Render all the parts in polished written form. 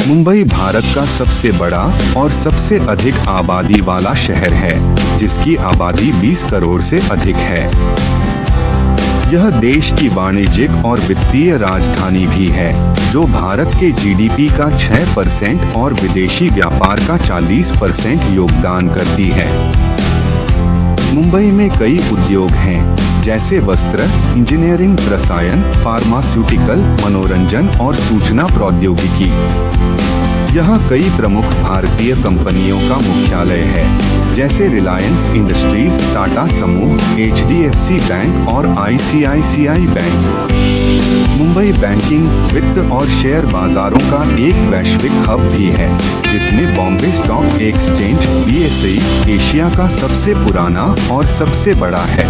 मुंबई भारत का सबसे बड़ा और सबसे अधिक आबादी वाला शहर है, जिसकी आबादी 20 करोड़ से अधिक है। यह देश की वाणिज्यिक और वित्तीय राजधानी भी है, जो भारत के जीडीपी का 6% और विदेशी व्यापार का 40% योगदान करती है। मुंबई में कई उद्योग हैं, जैसे वस्त्र, इंजीनियरिंग, रसायन, फार्मास्यूटिकल, मनोरंजन और सूचना प्रौद्योगिकी। यहाँ कई प्रमुख भारतीय कंपनियों का मुख्यालय है, जैसे रिलायंस इंडस्ट्रीज, टाटा समूह, HDFC बैंक और ICICI बैंक। मुंबई बैंकिंग, वित्त और शेयर बाजारों का एक वैश्विक हब भी है, जिसमें Bombay stock exchange BSE Asia का सबसे पुराना और सबसे बड़ा है।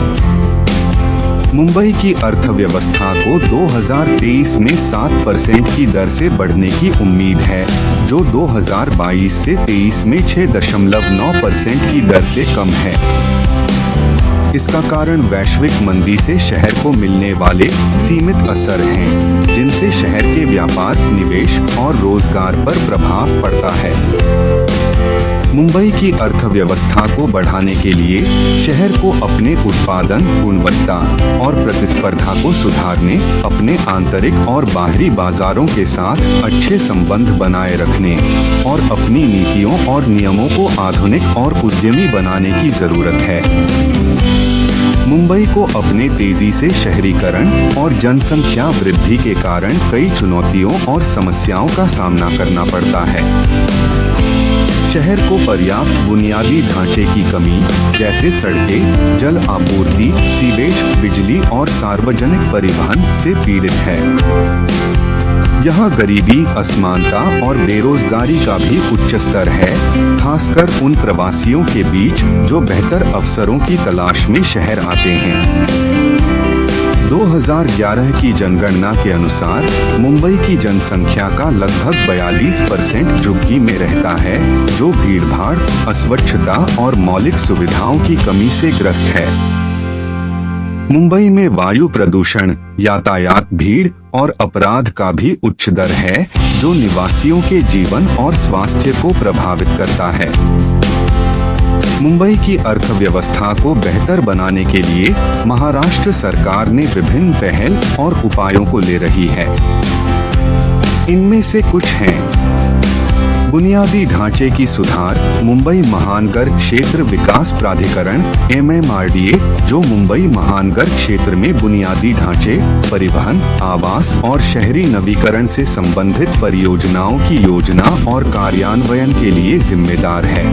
मुंबई की अर्थव्यवस्था को 2023 में 7% की दर से बढ़ने की उम्मीद है, जो 2022 से 23 में 6.9% की दर से कम है। इसका कारण वैश्विक मंदी से शहर को मिलने वाले सीमित असर हैं, जिनसे शहर के व्यापार, निवेश और रोजगार पर प्रभाव पड़ता है। मुंबई की अर्थव्यवस्था को बढ़ाने के लिए शहर को अपने उत्पादन, गुणवत्ता और प्रतिस्पर्धा को सुधारने, अपने आंतरिक और बाहरी बाजारों के साथ अच्छे संबंध बनाए रखने और अपनी नीतियों और नियमों को आधुनिक और उद्यमी बनाने की जरूरत है। मुंबई को अपने तेजी से शहरीकरण और जनसंख्या वृद्धि के कारण कई चुनौतियों और समस्याओं का सामना करना पड़ता है। शहर को पर्याप्त बुनियादी ढांचे की कमी, जैसे सड़कें, जल आपूर्ति, सीवेज, बिजली और सार्वजनिक परिवहन से पीड़ित है। यहाँ गरीबी, असमानता और बेरोजगारी का भी उच्च स्तर है, खासकर उन प्रवासियों के बीच जो बेहतर अवसरों की तलाश में शहर आते हैं। 2011 की जनगणना के अनुसार मुंबई की जनसंख्या का लगभग 42% झुग्गी में रहता है, जो भीड़भाड़, अस्वच्छता और मौलिक सुविधाओं की कमी से ग्रस्त है। मुंबई में वायु प्रदूषण, यातायात भीड़ और अपराध का भी उच्च दर है, जो निवासियों के जीवन और स्वास्थ्य को प्रभावित करता है। मुंबई की अर्थव्यवस्था को बेहतर बनाने के लिए महाराष्ट्र सरकार ने विभिन्न पहल और उपायों को ले रही है। इनमें से कुछ हैं: बुनियादी ढांचे की सुधार, मुंबई महानगर क्षेत्र विकास प्राधिकरण MMRDA, जो मुंबई महानगर क्षेत्र में बुनियादी ढांचे, परिवहन, आवास और शहरी नवीकरण से संबंधित परियोजनाओं की योजना और कार्यान्वयन के लिए जिम्मेदार है।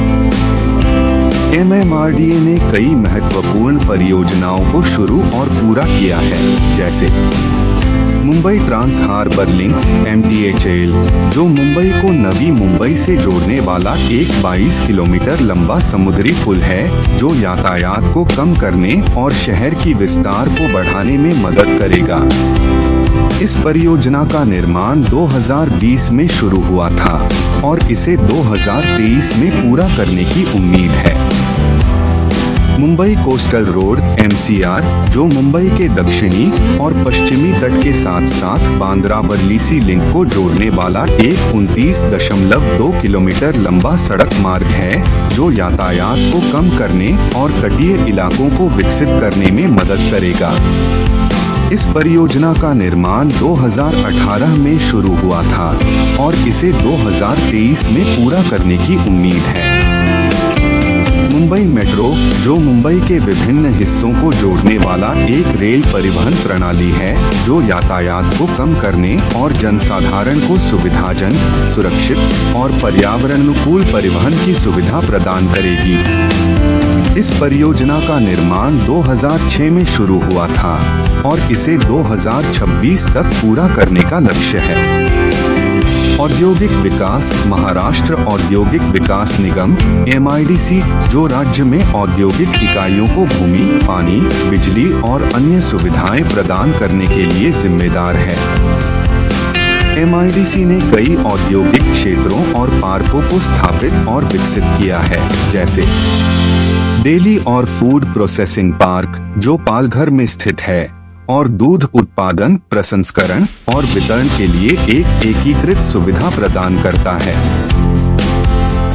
MMRDA ने कई महत्वपूर्ण परियोजनाओं को शुरू और पूरा किया है, जैसे Mumbai trans harbour link MTHL, जो मुंबई को नवी मुंबई से जोड़ने वाला एक 22 किलोमीटर लंबा समुद्री पुल है, जो यातायात को कम करने और शहर की विस्तार को बढ़ाने में मदद करेगा। इस परियोजना का निर्माण 2020 में शुरू हुआ था और इसे 2023 में पूरा करने की उम्मीद है। मुंबई कोस्टल रोड MCR, जो मुंबई के दक्षिणी और पश्चिमी तट के साथ साथ बांद्रा वर्ली लिंक को जोड़ने वाला एक 29.2 किलोमीटर लंबा सड़क मार्ग है, जो यातायात को कम करने और तटीय इलाकों को विकसित करने में मदद करेगा। इस परियोजना का निर्माण 2018 में शुरू हुआ था और इसे 2023 में पूरा करने की उम्मीद है। मुंबई मेट्रो, जो मुंबई के विभिन्न हिस्सों को जोड़ने वाला एक रेल परिवहन प्रणाली है, जो यातायात को कम करने और जनसाधारण को सुविधाजनक, सुरक्षित और पर्यावरण अनुकूल परिवहन की सुविधा प्रदान करेगी। इस परियोजना का निर्माण 2006 में शुरू हुआ था और इसे 2026 तक पूरा करने का लक्ष्य है। औद्योगिक विकास, महाराष्ट्र औद्योगिक विकास निगम MIDC, जो राज्य में औद्योगिक इकाइयों को भूमि, पानी, बिजली और अन्य सुविधाएं प्रदान करने के लिए जिम्मेदार है। MIDC ने कई औद्योगिक क्षेत्रों और पार्कों को स्थापित और विकसित किया है, जैसे डेली और फूड प्रोसेसिंग पार्क, जो पालघर में स्थित है, और दूध उत्पादन, प्रसंस्करण और वितरण के लिए एक एकीकृत सुविधा प्रदान करता है।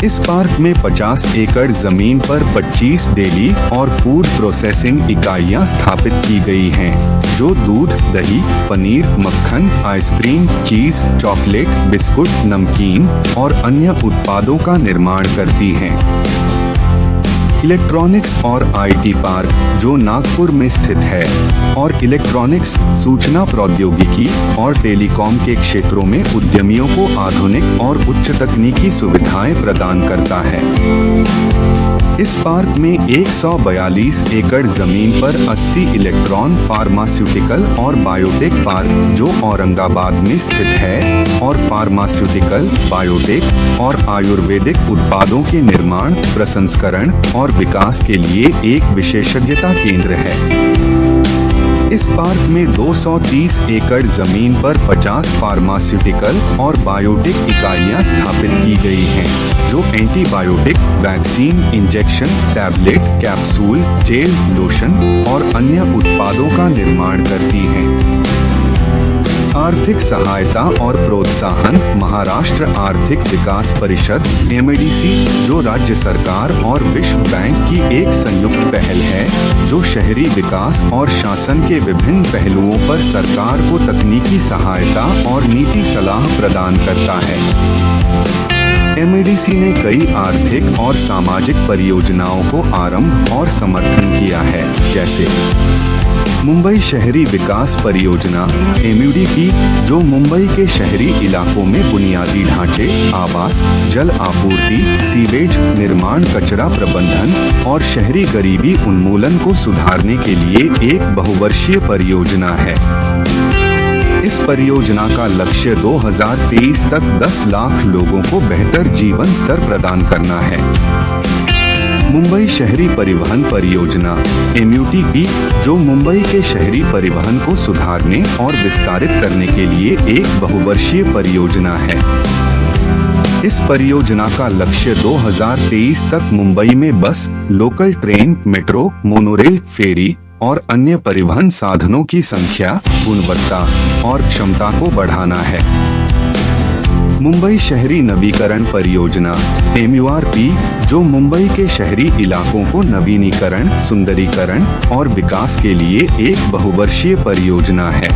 इस पार्क में 50 एकड़ जमीन पर 25 डेयरी और फूड प्रोसेसिंग इकाइयां स्थापित की गई हैं, जो दूध, दही, पनीर, मक्खन, आइसक्रीम, चीज, चॉकलेट, बिस्कुट, नमकीन और अन्य उत्पादों का निर्माण करती हैं। इलेक्ट्रॉनिक्स और आईटी पार्क, जो नागपुर में स्थित है और इलेक्ट्रॉनिक्स, सूचना प्रौद्योगिकी और टेलीकॉम के क्षेत्रों में उद्यमियों को आधुनिक और उच्च तकनीकी सुविधाएं प्रदान करता है। इस पार्क में 142 एकड़ जमीन पर 80 इलेक्ट्रॉन फार्मास्यूटिकल और बायोटेक पार्क, जो औरंगाबाद में स्थित है और फार्मास्यूटिकल, बायोटेक और आयुर्वेदिक उत्पादों के निर्माण, प्रसंस्करण और विकास के लिए एक विशेषज्ञता केंद्र है। इस पार्क में 230 एकड़ जमीन पर 50 फार्मास्यूटिकल और बायोटेक इकाइयां स्थापित की गई हैं, जो antibiotic, vaccine, injection, tablet, capsule, gel, lotion और अन्य उत्पादों का निर्माण करती हैं। आर्थिक सहायता और प्रोत्साहन। महाराष्ट्र आर्थिक विकास परिषद (MADC), जो राज्य सरकार और विश्व बैंक की एक संयुक्त पहल है, जो शहरी विकास और शासन के विभिन्न पहलुओं पर सरकार को तकनीकी सहायता और नीति सलाह प्रदान करता है। MADC ने कई आर्थिक और सामाजिक परियोजनाओं को आरंभ और समर्थन किया है, जैसे मुंबई शहरी विकास परियोजना (MUDP), जो मुंबई के शहरी इलाकों में बुनियादी ढांचे, आवास, जल आपूर्ति, सीवेज निर्माण, कचरा प्रबंधन और शहरी गरीबी उन्मूलन को सुधारने के लिए एक बहुवर्षीय परियोजना है। इस परियोजना का लक्ष्य 2023 तक 10 लाख लोगों को बेहतर जीवन स्तर प्रदान करना है। मुंबई शहरी परिवहन परियोजना (MUTP), जो मुंबई के शहरी परिवहन को सुधारने और विस्तारित करने के लिए एक बहुवर्षीय परियोजना है। इस परियोजना का लक्ष्य 2023 तक मुंबई में बस, लोकल ट्रेन, मेट्रो, मोनोरेल, फेरी और अन्य परिवहन साधनों की संख्या, गुणवत्ता और क्षमता को बढ़ाना है। मुंबई शहरी नवीकरण परियोजना (MURP), जो मुंबई के शहरी इलाकों को नवीनीकरण, सुंदरीकरण और विकास के लिए एक बहुवर्षीय परियोजना है।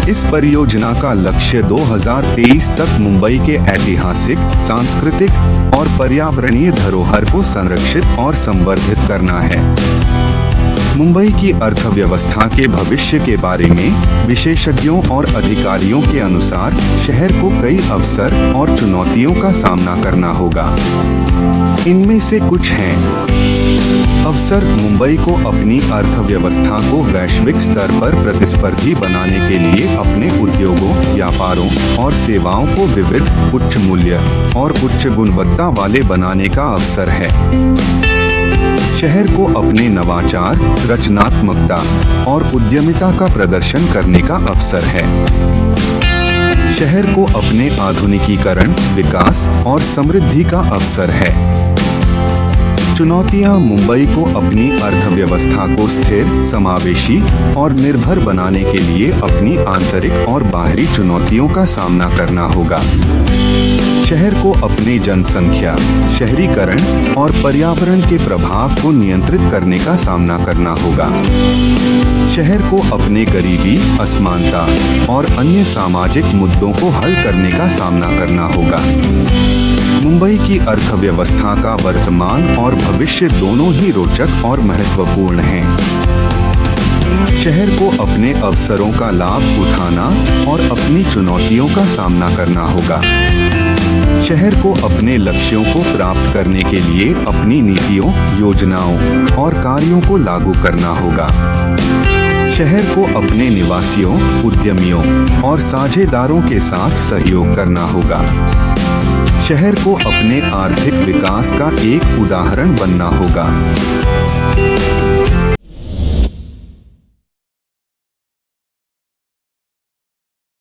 इस परियोजना का लक्ष्य 2023 तक मुंबई के ऐतिहासिक, सांस्कृतिक और पर्यावरणीय धरोहर को संरक्षित और संवर्धित करना है। मुंबई की अर्थव्यवस्था के भविष्य के बारे में विशेषज्ञों और अधिकारियों के अनुसार शहर को कई अवसर और चुनौतियों का सामना करना होगा। इनमें से कुछ हैं: अवसर। मुंबई को अपनी अर्थव्यवस्था को वैश्विक स्तर पर प्रतिस्पर्धी बनाने के लिए अपने उद्योगों, व्यापारों और सेवाओं को विविध, उच्च मूल्य और उच्च गुणवत्ता वाले बनाने का अवसर है। शहर को अपने नवाचार, रचनात्मकता और उद्यमिता का प्रदर्शन करने का अवसर है। शहर को अपने आधुनिकीकरण, विकास और समृद्धि का अवसर है। चुनौतियां। मुंबई को अपनी अर्थव्यवस्था को स्थिर, समावेशी और निर्भर बनाने के लिए अपनी आंतरिक और बाहरी चुनौतियों का सामना करना होगा। शहर को अपने जनसंख्या, शहरीकरण और पर्यावरण के प्रभाव को नियंत्रित करने का सामना करना होगा। शहर को अपने गरीबी, असमानता और अन्य सामाजिक मुद्दों को हल करने का सामना करना होगा। मुंबई की अर्थव्यवस्था का वर्तमान और भविष्य दोनों ही रोचक और महत्वपूर्ण हैं। शहर को अपने अवसरों का लाभ उठाना और अपनी चुनौतियों का सामना करना होगा। शहर को अपने लक्ष्यों को प्राप्त करने के लिए अपनी नीतियों, योजनाओं और कार्यों को लागू करना होगा। शहर को अपने निवासियों, उद्यमियों और साझेदारों के साथ सहयोग करना होगा। शहर को अपने आर्थिक विकास का एक उदाहरण बनना होगा।